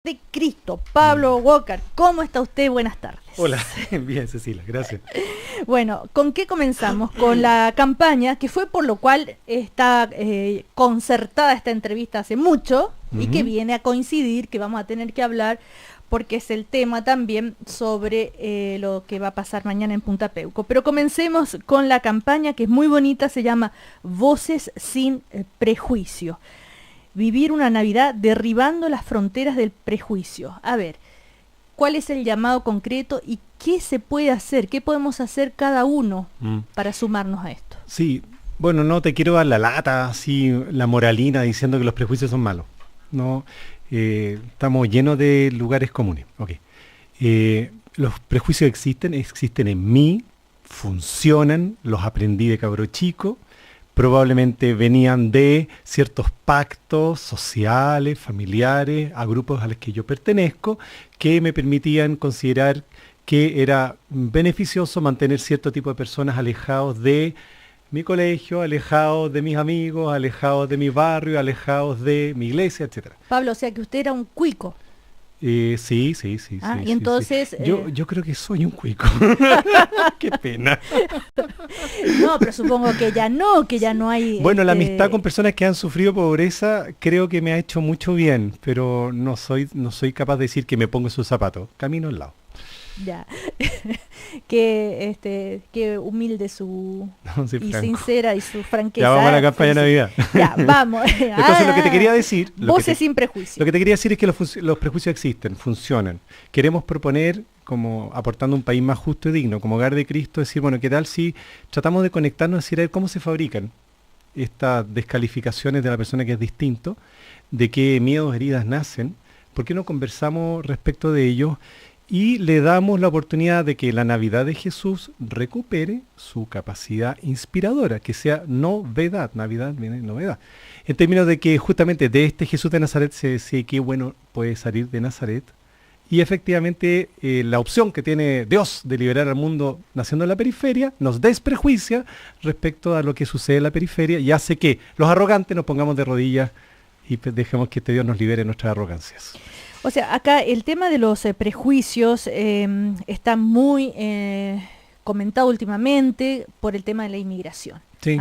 de Cristo, Pablo Walker. ¿Cómo está usted? Buenas tardes. Hola, bien Cecilia, gracias. Bueno, ¿con qué comenzamos? Con la campaña, que fue por lo cual está concertada esta entrevista hace mucho y que viene a coincidir, que vamos a tener que hablar, porque es el tema también sobre lo que va a pasar mañana en Punta Peuco. Pero comencemos con la campaña, que es muy bonita, se llama Voces sin Prejuicio. Vivir una Navidad derribando las fronteras del prejuicio. A ver, ¿cuál es el llamado concreto y qué se puede hacer? ¿Qué podemos hacer cada uno para sumarnos a esto? Sí, bueno, no te quiero dar la lata, así la moralina diciendo que los prejuicios son malos. No, estamos llenos de lugares comunes. Okay. Los prejuicios existen en mí, funcionan, los aprendí de cabro chico. Probablemente venían de ciertos pactos sociales, familiares, a grupos a los que yo pertenezco, que me permitían considerar que era beneficioso mantener cierto tipo de personas alejados de mi colegio, alejados de mis amigos, alejados de mi barrio, alejados de mi iglesia, etc. Pablo, o sea que usted era un cuico. Sí. Y entonces... Sí. Yo creo que soy un cuico. Qué pena. No, pero supongo que ya no hay... Bueno, la amistad con personas que han sufrido pobreza creo que me ha hecho mucho bien, pero no soy capaz de decir que me pongo en sus zapatos. Camino al lado. Ya. Qué humilde su y franco. Sincera y su franqueza. Ya vamos a la campaña de Navidad. Ya, vamos. Entonces lo que te quería decir... Voces sin prejuicio. Lo que te quería decir es que los prejuicios existen, funcionan. Queremos proponer, como aportando un país más justo y digno, como hogar de Cristo, decir, bueno, ¿qué tal si tratamos de conectarnos, decir, a ver cómo se fabrican estas descalificaciones de la persona que es distinto, de qué miedos, heridas nacen? ¿Por qué no conversamos respecto de ellos? Y le damos la oportunidad de que la Navidad de Jesús recupere su capacidad inspiradora, que sea novedad. Navidad viene novedad. En términos de que justamente de este Jesús de Nazaret se decía que bueno puede salir de Nazaret. Y efectivamente la opción que tiene Dios de liberar al mundo naciendo en la periferia nos desprejuicia respecto a lo que sucede en la periferia y hace que los arrogantes nos pongamos de rodillas y dejemos que este Dios nos libere de nuestras arrogancias. O sea, acá el tema de los prejuicios está muy comentado últimamente por el tema de la inmigración. Sí.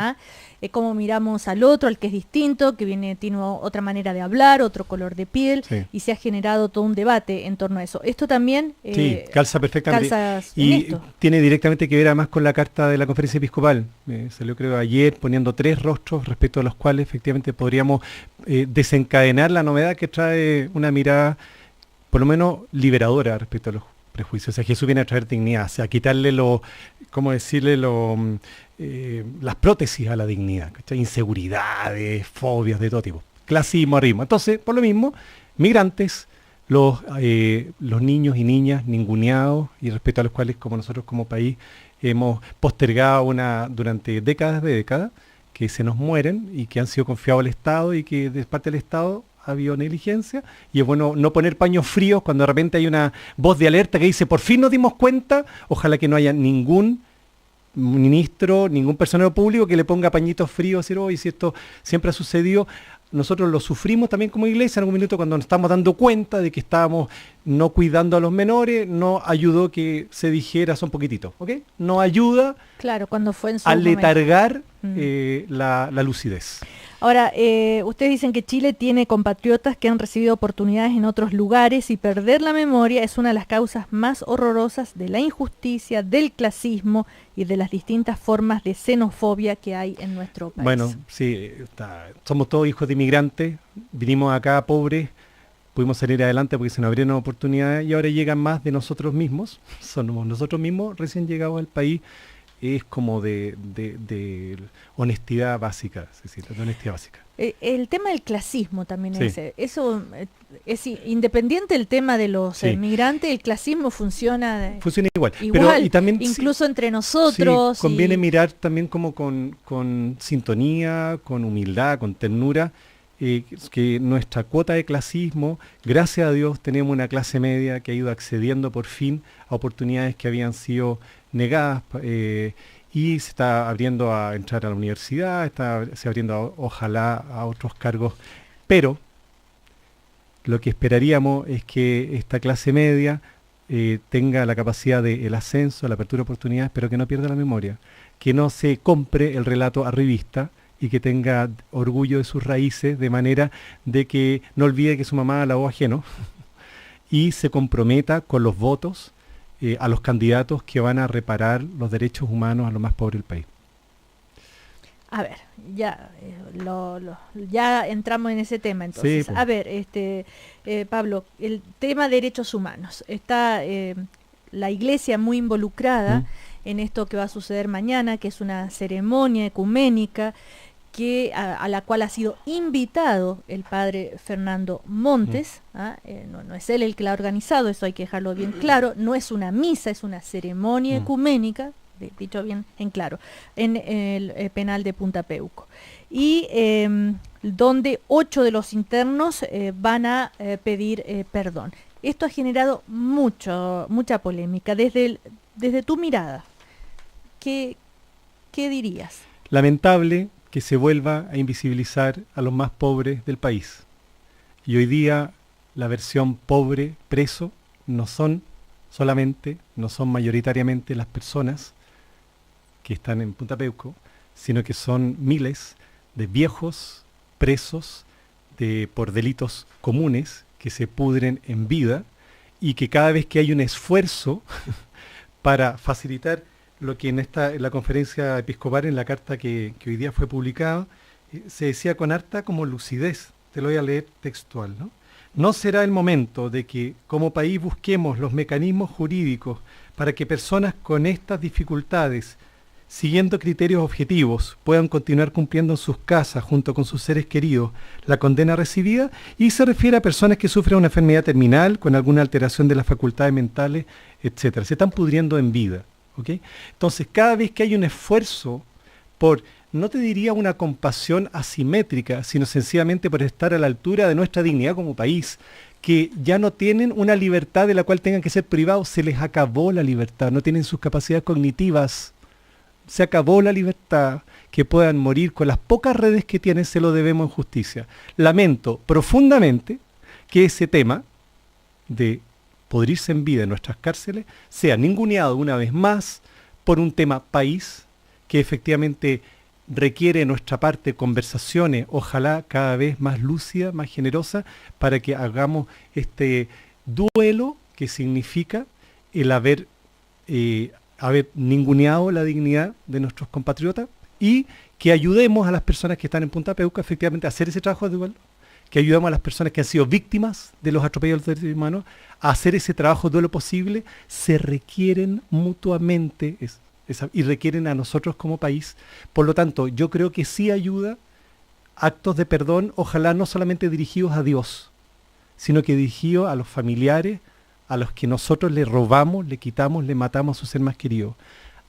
Cómo miramos al otro, al que es distinto, que tiene otra manera de hablar, otro color de piel, Sí. Y se ha generado todo un debate en torno a eso. Esto también sí, calza perfectamente. y esto. Tiene directamente que ver además con la carta de la Conferencia Episcopal. Salió creo ayer poniendo 3 rostros respecto a los cuales efectivamente podríamos desencadenar la novedad que trae una mirada por lo menos liberadora respecto a los prejuicios. O sea, Jesús viene a traer dignidad, o sea, a quitarle las prótesis a la dignidad, ¿cachai? Inseguridades, fobias de todo tipo, clasismo, arrimo. Entonces, por lo mismo, migrantes, los niños y niñas ninguneados y respecto a los cuales, como nosotros como país, hemos postergado durante décadas que se nos mueren y que han sido confiados al Estado y que de parte del Estado ha habido negligencia, y es bueno no poner paños fríos cuando de repente hay una voz de alerta que dice, por fin nos dimos cuenta, ojalá que no haya ningún ministro, ningún personero público que le ponga pañitos fríos, decir, oye, si esto siempre ha sucedido. Nosotros lo sufrimos también como iglesia en algún minuto cuando nos estamos dando cuenta de que estábamos no cuidando a los menores, no ayudó que se dijera son poquititos, ¿ok? No ayuda, claro, cuando fue en su a momento. letargar la lucidez. Ahora, ustedes dicen que Chile tiene compatriotas que han recibido oportunidades en otros lugares y perder la memoria es una de las causas más horrorosas de la injusticia, del clasismo y de las distintas formas de xenofobia que hay en nuestro país. Bueno, sí, somos todos hijos de inmigrantes, vinimos acá pobres, pudimos salir adelante porque se nos abrieron oportunidades y ahora llegan más de nosotros mismos, somos nosotros mismos recién llegados al país. Es como de honestidad básica, Cecilia, de honestidad básica. El tema del clasismo también Sí. es independiente del tema de los migrantes, el clasismo funciona igual. Pero, y también, incluso entre nosotros. Sí, conviene mirar también como con sintonía, con humildad, con ternura, que nuestra cuota de clasismo, gracias a Dios tenemos una clase media que ha ido accediendo por fin a oportunidades que habían sido negadas y se está abriendo a entrar a la universidad, se abriendo ojalá a otros cargos, pero lo que esperaríamos es que esta clase media tenga la capacidad del ascenso, la apertura de oportunidades, pero que no pierda la memoria, que no se compre el relato arribista y que tenga orgullo de sus raíces, de manera de que no olvide que su mamá lavó ajeno y se comprometa con los votos a los candidatos que van a reparar los derechos humanos a los más pobres del país. A ver, ya ya entramos en ese tema entonces. Sí, pues. A ver, Pablo, el tema de derechos humanos. Está la iglesia muy involucrada en esto que va a suceder mañana, que es una ceremonia ecuménica a la cual ha sido invitado el padre Fernando Montes. No es él el que la ha organizado, eso hay que dejarlo bien claro. No es una misa, es una ceremonia ecuménica, dicho bien en claro, en el penal de Punta Peuco. Y donde 8 de los internos van a pedir perdón. Esto ha generado mucha polémica. Desde tu mirada, ¿qué dirías? Lamentable que se vuelva a invisibilizar a los más pobres del país. Y hoy día la versión pobre, preso, no son mayoritariamente las personas que están en Punta Peuco, sino que son miles de viejos presos por delitos comunes que se pudren en vida y que cada vez que hay un esfuerzo para facilitar lo que en la conferencia episcopal, en la carta que hoy día fue publicada, se decía con harta como lucidez, te lo voy a leer textual, ¿no? No será el momento de que como país busquemos los mecanismos jurídicos para que personas con estas dificultades, siguiendo criterios objetivos, puedan continuar cumpliendo en sus casas junto con sus seres queridos la condena recibida, y se refiere a personas que sufren una enfermedad terminal con alguna alteración de las facultades mentales, etcétera. Se están pudriendo en vida, ¿ok? Entonces, cada vez que hay un esfuerzo por, no te diría una compasión asimétrica, sino sencillamente por estar a la altura de nuestra dignidad como país, que ya no tienen una libertad de la cual tengan que ser privados, se les acabó la libertad, no tienen sus capacidades cognitivas, se acabó la libertad, que puedan morir con las pocas redes que tienen, se lo debemos en justicia. Lamento profundamente que ese tema de pudrirse en vida en nuestras cárceles sea ninguneado una vez más por un tema país que efectivamente requiere de nuestra parte conversaciones, ojalá cada vez más lúcidas, más generosas, para que hagamos este duelo que significa el haber ninguneado la dignidad de nuestros compatriotas, y que ayudemos a las personas que están en Punta Peuco efectivamente a hacer ese trabajo de duelo, que ayudemos a las personas que han sido víctimas de los atropellos de los derechos humanos a hacer ese trabajo de duelo posible. Se requieren mutuamente y requieren a nosotros como país. Por lo tanto, yo creo que sí ayuda actos de perdón, ojalá no solamente dirigidos a Dios, sino que dirigidos a los familiares, a los que nosotros le robamos, le quitamos, le matamos a su ser más querido.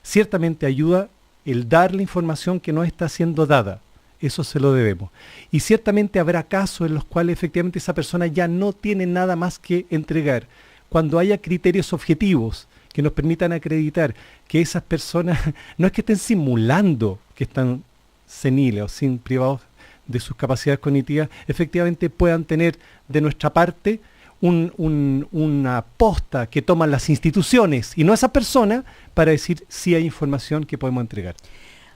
Ciertamente ayuda el dar la información que no está siendo dada. Eso se lo debemos. Y ciertamente habrá casos en los cuales efectivamente esa persona ya no tiene nada más que entregar. Cuando haya criterios objetivos que nos permitan acreditar que esas personas no es que estén simulando que están seniles o sin privados de sus capacidades cognitivas, efectivamente puedan tener de nuestra parte una posta que toman las instituciones y no esa persona para decir si hay información que podemos entregar.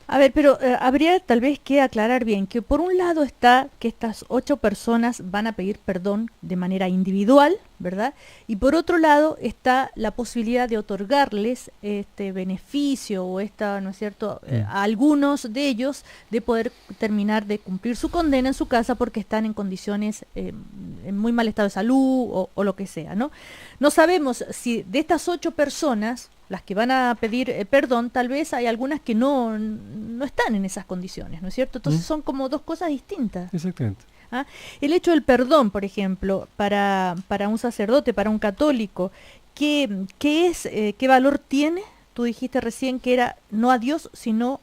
A ver, pero habría tal vez que aclarar bien que por un lado está que estas 8 personas van a pedir perdón de manera individual, ¿verdad? Y por otro lado está la posibilidad de otorgarles este beneficio o ¿no es cierto?, a algunos de ellos de poder terminar de cumplir su condena en su casa porque están en condiciones en muy mal estado de salud o lo que sea, ¿no? No sabemos si de estas 8 personas, las que van a pedir perdón, tal vez hay algunas que no están en esas condiciones, ¿no es cierto? Entonces son como 2 cosas distintas. Exactamente. ¿Ah? El hecho del perdón, por ejemplo, para un sacerdote, para un católico, ¿qué valor tiene? Tú dijiste recién que era no a Dios, sino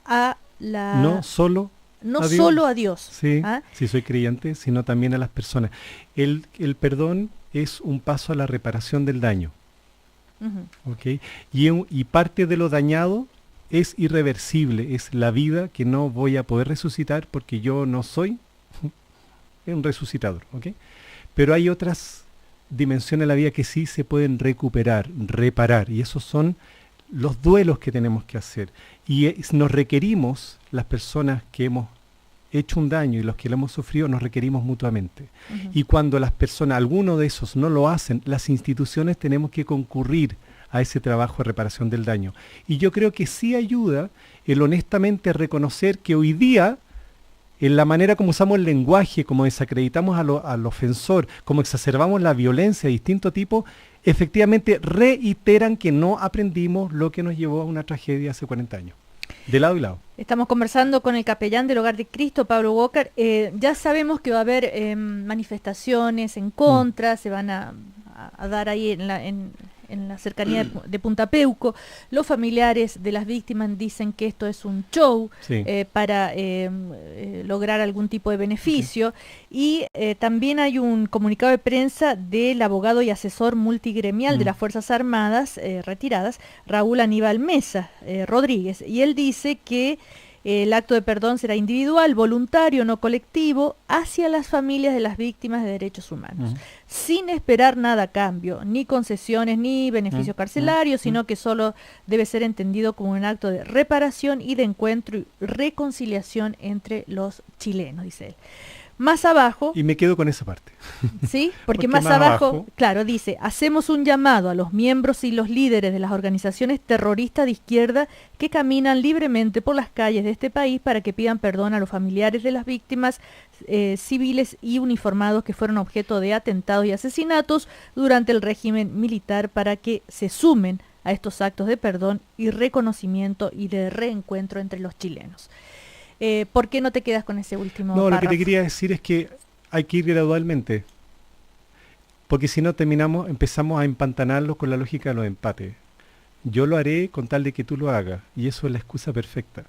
a la... No solo a Dios. Sí, ¿Ah? sí soy creyente, sino también a las personas. El perdón es un paso a la reparación del daño. ¿Okay? Y parte de lo dañado es irreversible, es la vida que no voy a poder resucitar porque yo no soy un resucitador, ¿okay? Pero hay otras dimensiones de la vida que sí se pueden recuperar, reparar, y esos son los duelos que tenemos que hacer. Y nos requerimos, las personas que hemos hecho un daño y los que lo hemos sufrido, nos requerimos mutuamente. Y cuando las personas, alguno de esos no lo hacen, las instituciones tenemos que concurrir a ese trabajo de reparación del daño. Y yo creo que sí ayuda el honestamente reconocer que hoy día, en la manera como usamos el lenguaje, como desacreditamos al ofensor, como exacerbamos la violencia de distinto tipo, efectivamente reiteran que no aprendimos lo que nos llevó a una tragedia hace 40 años. De lado y lado. Estamos conversando con el capellán del Hogar de Cristo, Pablo Walker. Ya sabemos que va a haber manifestaciones en contra, se van a dar ahí en la cercanía de Punta Peuco. Los familiares de las víctimas dicen que esto es un show para lograr algún tipo de beneficio. Y también hay un comunicado de prensa del abogado y asesor multigremial de las Fuerzas Armadas retiradas, Raúl Aníbal Mesa Rodríguez. Y él dice que el acto de perdón será individual, voluntario, no colectivo, hacia las familias de las víctimas de derechos humanos, sin esperar nada a cambio, ni concesiones, ni beneficios carcelarios, sino que solo debe ser entendido como un acto de reparación y de encuentro y reconciliación entre los chilenos, dice él. Más abajo... Y me quedo con esa parte. Sí, porque más abajo, claro, dice, hacemos un llamado a los miembros y los líderes de las organizaciones terroristas de izquierda que caminan libremente por las calles de este país para que pidan perdón a los familiares de las víctimas civiles y uniformados que fueron objeto de atentados y asesinatos durante el régimen militar, para que se sumen a estos actos de perdón y reconocimiento y de reencuentro entre los chilenos. ¿Por qué no te quedas con ese último párrafo? Lo que te quería decir es que hay que ir gradualmente, porque si no empezamos a empantanarlo con la lógica de los empates. Yo lo haré con tal de que tú lo hagas, y eso es la excusa perfecta.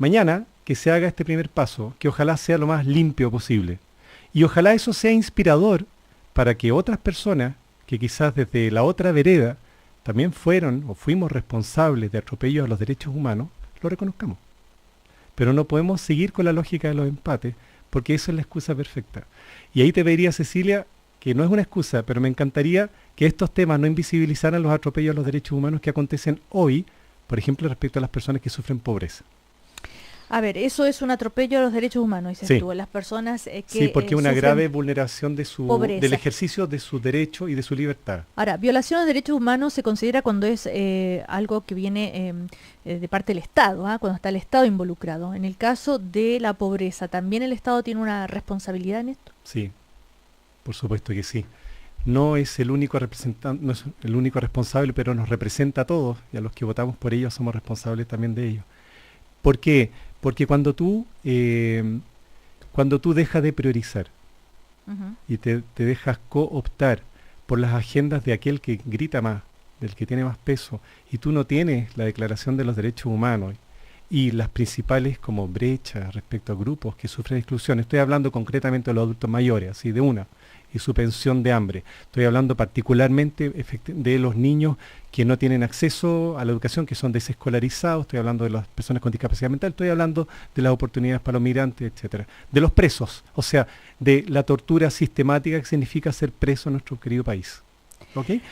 Mañana, que se haga este primer paso, que ojalá sea lo más limpio posible, y ojalá eso sea inspirador para que otras personas, que quizás desde la otra vereda también fueron o fuimos responsables de atropellos a los derechos humanos, lo reconozcamos. Pero no podemos seguir con la lógica de los empates, porque eso es la excusa perfecta. Y ahí te pediría, Cecilia, que no es una excusa, pero me encantaría que estos temas no invisibilizaran los atropellos a los derechos humanos que acontecen hoy, por ejemplo, respecto a las personas que sufren pobreza. A ver, eso es un atropello a los derechos humanos, dices tú, las personas que sí, porque es una grave vulneración del ejercicio de su derecho y de su libertad. Ahora, violación de derechos humanos se considera cuando es algo que viene de parte del Estado, cuando está el Estado involucrado. En el caso de la pobreza, ¿también el Estado tiene una responsabilidad en esto? Sí, por supuesto que sí. No es el único representante, no es el único responsable, pero nos representa a todos, y a los que votamos por ellos somos responsables también de ello. ¿Por qué? Porque cuando tú dejas de priorizar y te dejas cooptar por las agendas de aquel que grita más, del que tiene más peso, y tú no tienes la Declaración de los Derechos Humanos y las principales como brechas respecto a grupos que sufren exclusión, estoy hablando concretamente de los adultos mayores, así de una, y su pensión de hambre. Estoy hablando particularmente de los niños que no tienen acceso a la educación, que son desescolarizados, estoy hablando de las personas con discapacidad mental, estoy hablando de las oportunidades para los migrantes, etcétera. De los presos, o sea, de la tortura sistemática que significa ser preso en nuestro querido país. ¿Okay?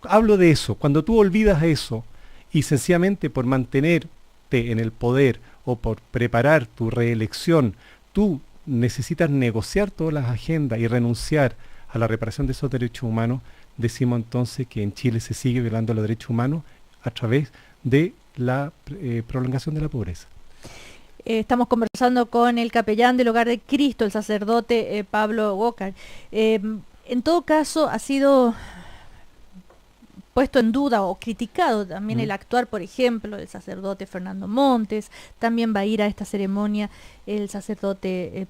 Hablo de eso, cuando tú olvidas eso y sencillamente por mantenerte en el poder o por preparar tu reelección, tú necesitas negociar todas las agendas y renunciar a la reparación de esos derechos humanos, decimos entonces que en Chile se sigue violando los derechos humanos a través de la prolongación de la pobreza. Estamos conversando con el capellán del Hogar de Cristo, el sacerdote Pablo Walker. En todo caso, ha sido puesto en duda o criticado también el actuar, por ejemplo, del sacerdote Fernando Montes. También va a ir a esta ceremonia el sacerdote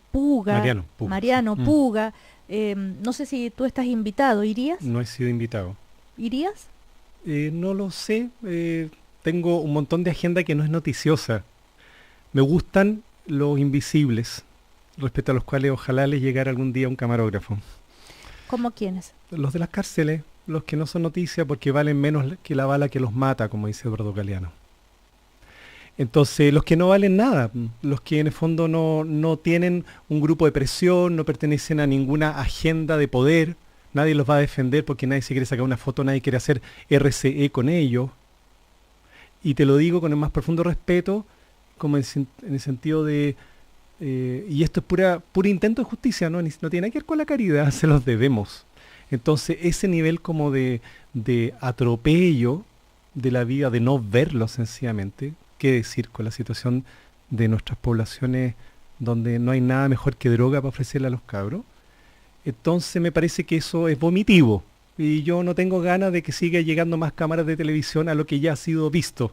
Mariano Puga. No sé si tú estás invitado, ¿irías? No he sido invitado. ¿Irías? No lo sé. Tengo un montón de agenda que no es noticiosa. Me gustan los invisibles, respecto a los cuales ojalá les llegara algún día un camarógrafo. ¿Cómo quiénes? Los de las cárceles, los que no son noticia porque valen menos que la bala que los mata, como dice Eduardo Galeano. Entonces, los que no valen nada, los que en el fondo no tienen un grupo de presión, no pertenecen a ninguna agenda de poder, nadie los va a defender porque nadie se quiere sacar una foto, nadie quiere hacer RCE con ellos. Y te lo digo con el más profundo respeto, como en el sentido de, y esto es puro intento de justicia, no tiene nada que ver con la caridad, se los debemos. Entonces, ese nivel como de atropello de la vida, de no verlo sencillamente, qué decir con la situación de nuestras poblaciones donde no hay nada mejor que droga para ofrecerle a los cabros. Entonces me parece que eso es vomitivo y yo no tengo ganas de que siga llegando más cámaras de televisión a lo que ya ha sido visto,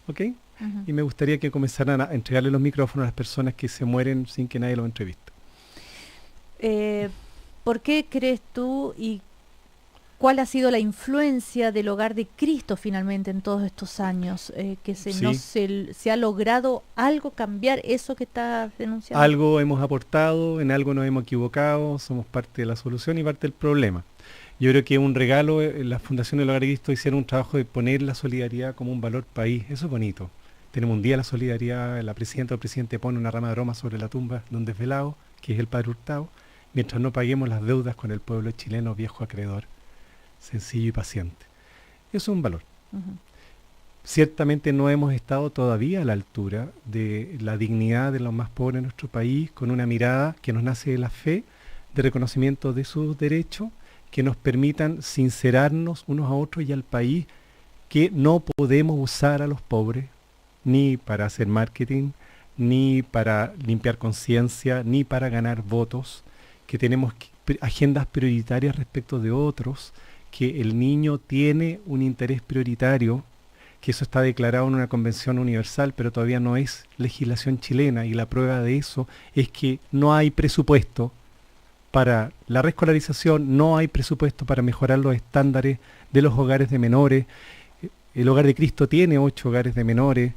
¿ok? Uh-huh. Y me gustaría que comenzaran a entregarle los micrófonos a las personas que se mueren sin que nadie los entreviste. ¿Por qué crees tú y cuál ha sido la influencia del Hogar de Cristo finalmente en todos estos años? Que se ha logrado algo cambiar eso que estás denunciando. Algo hemos aportado, en algo nos hemos equivocado, somos parte de la solución y parte del problema. Yo creo que un regalo, la Fundación del Hogar de Cristo hicieron un trabajo de poner la solidaridad como un valor país. Eso es bonito. Tenemos un día de la solidaridad, la presidenta o el presidente pone una rama de roma sobre la tumba de un desvelado, que es el Padre Hurtado, mientras no paguemos las deudas con el pueblo chileno viejo acreedor, sencillo y paciente. Eso es un valor. Uh-huh. Ciertamente no hemos estado todavía a la altura de la dignidad de los más pobres en nuestro país, con una mirada que nos nace de la fe, de reconocimiento de sus derechos, que nos permitan sincerarnos unos a otros y al país, que no podemos usar a los pobres ni para hacer marketing, ni para limpiar conciencia, ni para ganar votos, que tenemos agendas prioritarias respecto de otros, que el niño tiene un interés prioritario, que eso está declarado en una convención universal, pero todavía no es legislación chilena, y la prueba de eso es que no hay presupuesto para la reescolarización, no hay presupuesto para mejorar los estándares de los hogares de menores. El Hogar de Cristo tiene 8 hogares de menores,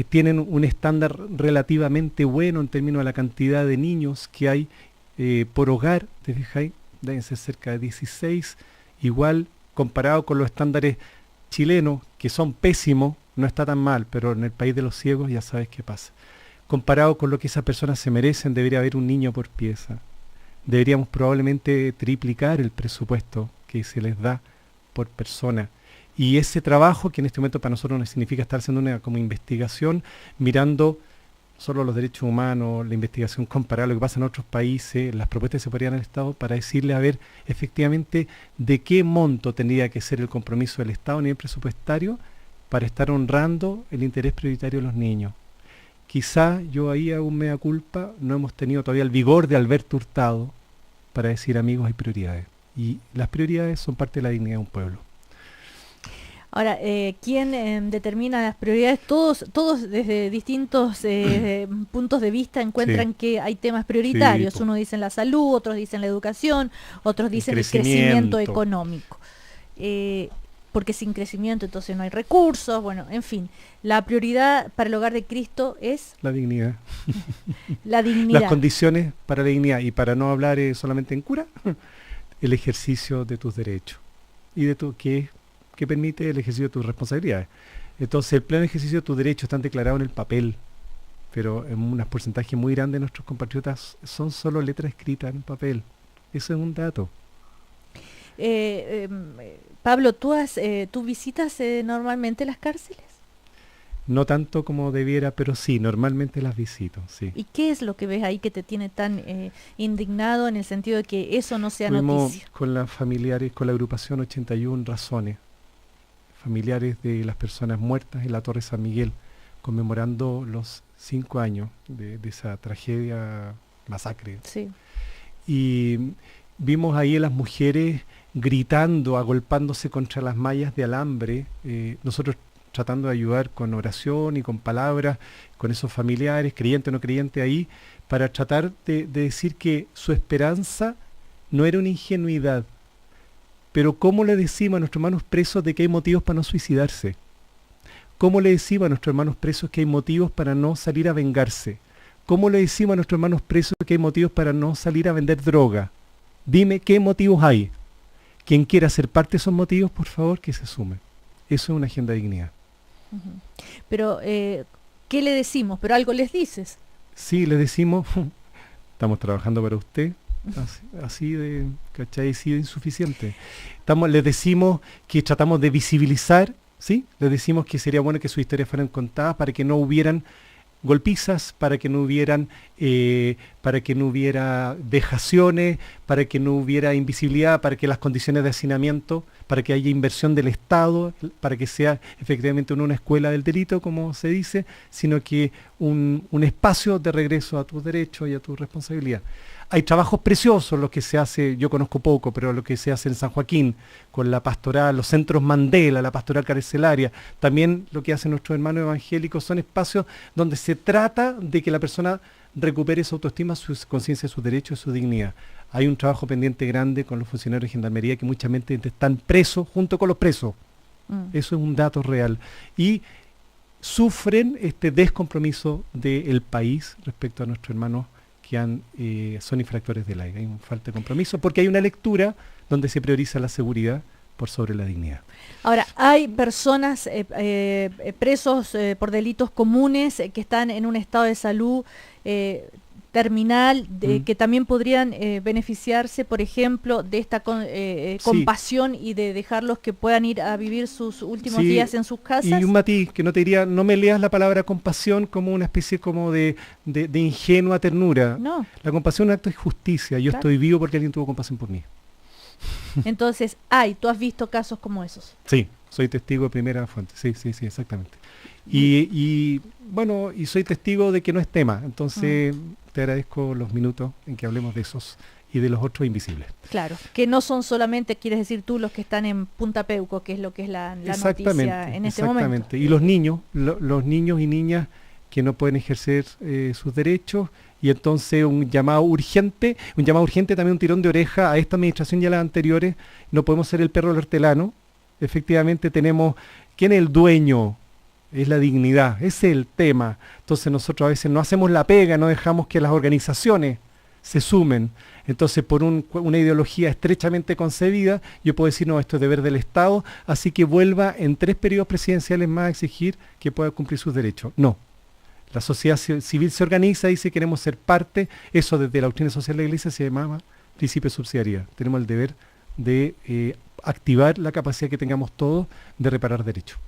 tienen un estándar relativamente bueno en términos de la cantidad de niños que hay por hogar, ¿te fijáis? Deben ser cerca de 16, igual comparado con los estándares chilenos, que son pésimos, no está tan mal, pero en el país de los ciegos ya sabes qué pasa. Comparado con lo que esas personas se merecen, debería haber un niño por pieza. Deberíamos probablemente triplicar el presupuesto que se les da por persona. Y ese trabajo, que en este momento para nosotros no significa estar haciendo una como investigación, mirando solo los derechos humanos, la investigación comparada a lo que pasa en otros países, las propuestas que se podrían al Estado, para decirle a ver efectivamente de qué monto tendría que ser el compromiso del Estado a nivel presupuestario para estar honrando el interés prioritario de los niños. Quizá yo ahí hago un mea culpa, no hemos tenido todavía el vigor de Alberto Hurtado para decir, amigos, hay prioridades. Y las prioridades son parte de la dignidad de un pueblo. Ahora, ¿quién determina las prioridades? Todos desde distintos puntos de vista encuentran que hay temas prioritarios. Unos dicen la salud, otros dicen la educación, otros dicen el crecimiento económico. Porque sin crecimiento entonces no hay recursos. Bueno, en fin, la prioridad para el Hogar de Cristo es... la dignidad. La dignidad. Las condiciones para la dignidad. Y para no hablar solamente en cura, el ejercicio de tus derechos. Y de tu que permite el ejercicio de tus responsabilidades. Entonces, el pleno ejercicio de tus derechos están declarados en el papel, pero en un porcentaje muy grande de nuestros compatriotas son solo letras escritas en papel. Eso es un dato. Pablo, ¿tú visitas normalmente las cárceles? No tanto como debiera, pero sí, normalmente las visito, sí. ¿Y qué es lo que ves ahí que te tiene tan indignado en el sentido de que eso no sea noticia? Con las familiares, con la agrupación 81 Razones, familiares de las personas muertas en la Torre San Miguel, conmemorando los 5 años de esa tragedia, masacre. Sí. Y vimos ahí a las mujeres gritando, agolpándose contra las mallas de alambre, nosotros tratando de ayudar con oración y con palabras, con esos familiares, creyentes o no creyentes ahí, para tratar de decir que su esperanza no era una ingenuidad. Pero ¿cómo le decimos a nuestros hermanos presos de que hay motivos para no suicidarse? ¿Cómo le decimos a nuestros hermanos presos que hay motivos para no salir a vengarse? ¿Cómo le decimos a nuestros hermanos presos que hay motivos para no salir a vender droga? Dime qué motivos hay. Quien quiera ser parte de esos motivos, por favor, que se sume. Eso es una agenda de dignidad. Pero, ¿qué ¿qué le decimos? Pero algo les dices. Sí, les decimos, estamos trabajando para usted, así de, ¿cachai? Así de insuficiente. Les decimos que tratamos de visibilizar, ¿sí? Les decimos que sería bueno que sus historias fueran contadas para que no hubieran golpizas, para que no hubiera vejaciones, para que no hubiera invisibilidad, para que las condiciones de hacinamiento, para que haya inversión del Estado, para que sea efectivamente no una escuela del delito, como se dice, sino que un espacio de regreso a tus derechos y a tu responsabilidad. Hay trabajos preciosos, los que se hace, yo conozco poco, pero lo que se hace en San Joaquín, con la pastoral, los centros Mandela, la pastoral carcelaria, también lo que hacen nuestros hermanos evangélicos, son espacios donde se trata de que la persona recupere su autoestima, su conciencia de sus derechos y su dignidad. Hay un trabajo pendiente grande con los funcionarios de Gendarmería que mucha gente están presos junto con los presos. Eso es un dato real. Y sufren este descompromiso del país respecto a nuestros hermanos que son infractores de la ley. Hay una falta de compromiso porque hay una lectura donde se prioriza la seguridad por sobre la dignidad. Ahora, hay personas presos por delitos comunes que están en un estado de salud terminal, que también podrían beneficiarse, por ejemplo, de esta compasión y de dejarlos que puedan ir a vivir sus últimos días en sus casas. Y un matiz, que no te diría, no me leas la palabra compasión como una especie como de ingenua ternura. No. La compasión es un acto de justicia. Yo estoy vivo porque alguien tuvo compasión por mí. Entonces, tú has visto casos como esos. Sí, soy testigo de primera fuente. Sí, exactamente. Y bueno, y soy testigo de que no es tema. Entonces, te agradezco los minutos en que hablemos de esos y de los otros invisibles. Claro, que no son solamente, quieres decir tú, los que están en Punta Peuco, que es lo que es la noticia en este momento. Exactamente. Y los niños, los niños y niñas que no pueden ejercer sus derechos. Y entonces un llamado urgente, también un tirón de oreja a esta administración y a las anteriores. No podemos ser el perro del hortelano. Efectivamente tenemos, ¿quién es el dueño? Es la dignidad, ese es el tema. Entonces nosotros a veces no hacemos la pega, no dejamos que las organizaciones se sumen. Entonces por una ideología estrechamente concebida, yo puedo decir, no, esto es deber del Estado, así que vuelva en 3 periodos presidenciales más a exigir que pueda cumplir sus derechos. No. La sociedad civil se organiza y dice queremos ser parte, eso desde la doctrina social de la Iglesia se llama principio de subsidiariedad. Tenemos el deber de activar la capacidad que tengamos todos de reparar derechos.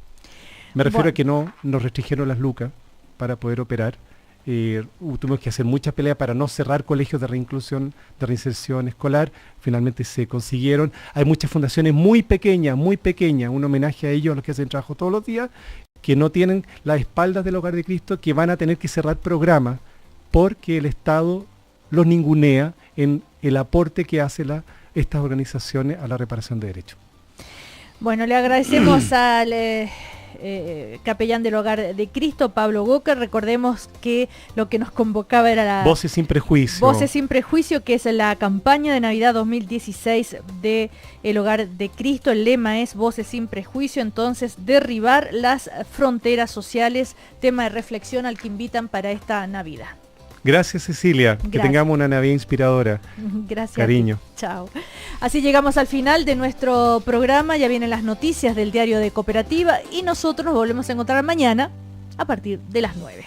Me refiero a que no nos restringieron las lucas para poder operar. Tuvimos que hacer muchas peleas para no cerrar colegios de reinclusión, de reinserción escolar. Finalmente se consiguieron. Hay muchas fundaciones muy pequeñas, un homenaje a ellos, a los que hacen trabajo todos los días, que no tienen las espaldas del Hogar de Cristo, que van a tener que cerrar programas porque el Estado los ningunea en el aporte que hace estas organizaciones a la reparación de derechos. Bueno, le agradecemos al capellán del Hogar de Cristo, Pablo Gocker. Recordemos que lo que nos convocaba era la Voces sin Prejuicio. Voces sin Prejuicio, que es la campaña de Navidad 2016 de el Hogar de Cristo. El lema es Voces sin Prejuicio, entonces derribar las fronteras sociales, tema de reflexión al que invitan para esta Navidad. Gracias, Cecilia. Gracias. Que tengamos una Navidad inspiradora. Gracias. Cariño. Chao. Así llegamos al final de nuestro programa. Ya vienen las noticias del Diario de Cooperativa y nosotros nos volvemos a encontrar mañana a partir de las 9.